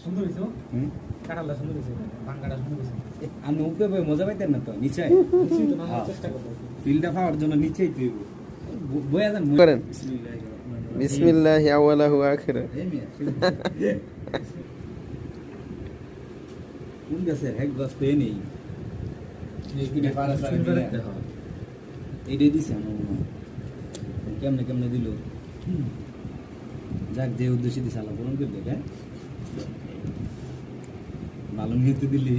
সুন্দর হয়েছে কাটালা সুন্দর হয়েছে বাঙ্গাটা সুন্দর হয়েছে আমি উপরে বই মজা পাইতেন না তো নিচে চেষ্টা করবো ফিল্ডটা পাওয়ার জন্য নিচেই তুই বইয়া যান করেন বিসমিল্লাহ আওয়ালাহু আখিরা কোন গাছের এক গাছ পেয়ে নেই এইটাই দিছে আমার মনে হয় কেমনে কেমনে দিল যাক যে উদ্দেশ্যে দিছে আল্লাহ পূরণ করে দেবে ভালো নিতে দিলে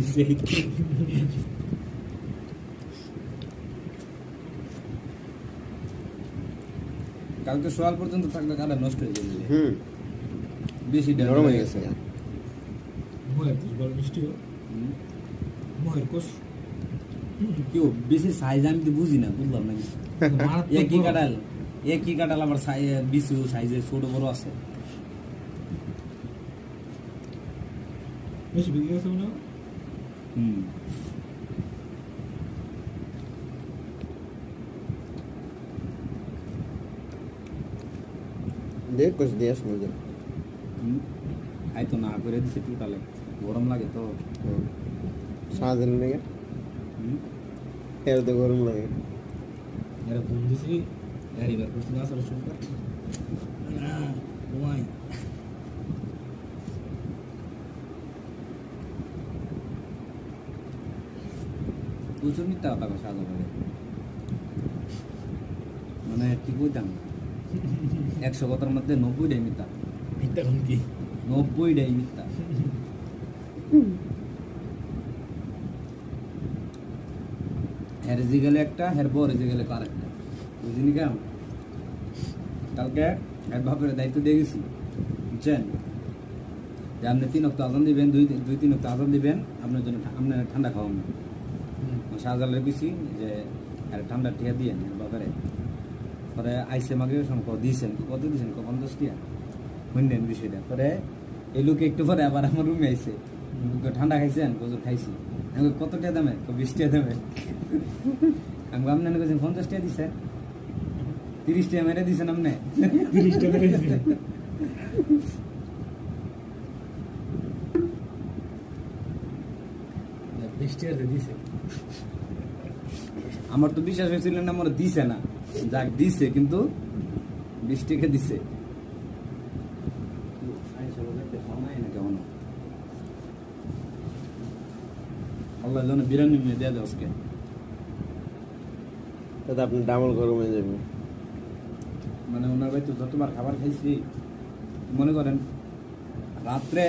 কালকে সকাল পর্যন্ত থাকলে কাটা নষ্ট হয়ে যাবে বেশি নরম হয়ে গেছে মহের কোষ বড় মিষ্টি মহের কোষ কেউ বেশি সাইজ আমি তো বুঝি না বুঝলাম না কিছু কি কাটাল আবার বিশু সাইজে ছোট বড় আছে বেশি বিক্রি গেছে মনে দেখ কুছ দিয়াস মুঝে আই তো না করে দিছে টোটালে গরম লাগে তো সারাদিন লেগে এর তো গরম লাগে এরা ফোন দিছি গাড়ি বের করছি না আসলে শুনতে ঘুমাই প্রচুর মিথ্যা কথা সাজা করে মানে কি কইতাম 100 কথার মধ্যে 90টাই মিথ্যা এটা কোন কি 90টাই মিথ্যা হের জিগেলে একটা হের বড় জিগেলে আরেকটা বুঝিনি কেন কালকে এক ভাবের দায়িত্ব দিয়ে গেছি বুঝছেন যে আপনি 3 ওয়াক্ত আজান দিবেন 2-3 ওয়াক্ত আজান দিবেন আপনার জন্য আপনার ঠান্ডা খাওয়াবেন শাহজালালের কইছি যে আর ঠান্ডা টিয়া দিয়ে বাবারে পরে আইসে মাগে দিয়েছেন কত দিয়েছেন 50 টিয়া শুনলেন বিষয়টা পরে এই লোকে একটু পরে আবার আমার রুমে আইসে ঠান্ডা খাইছেন কত খাইছি আমি কত টিয়া দামে 20 টিয়া দামে আমি আপনার কাছে 50 টিয়া দিছে 30 টিয়া মেরে দিছেন আপনি 30 টাকা দিয়েছে বৃষ্টি আর দিছে আমার তো বিশ্বাস হয়েছিল না আমার দিছে না যাক দিছে কিন্তু 20 টাকা দিছে আল্লাহ জানে বিরিয়ানি মেয়ে দেয়া আজকে তাতে আপনি ডাবল গরম হয়ে যাবে মানে ওনার বাড়িতে যতবার খাবার খাইছি মনে করেন রাত্রে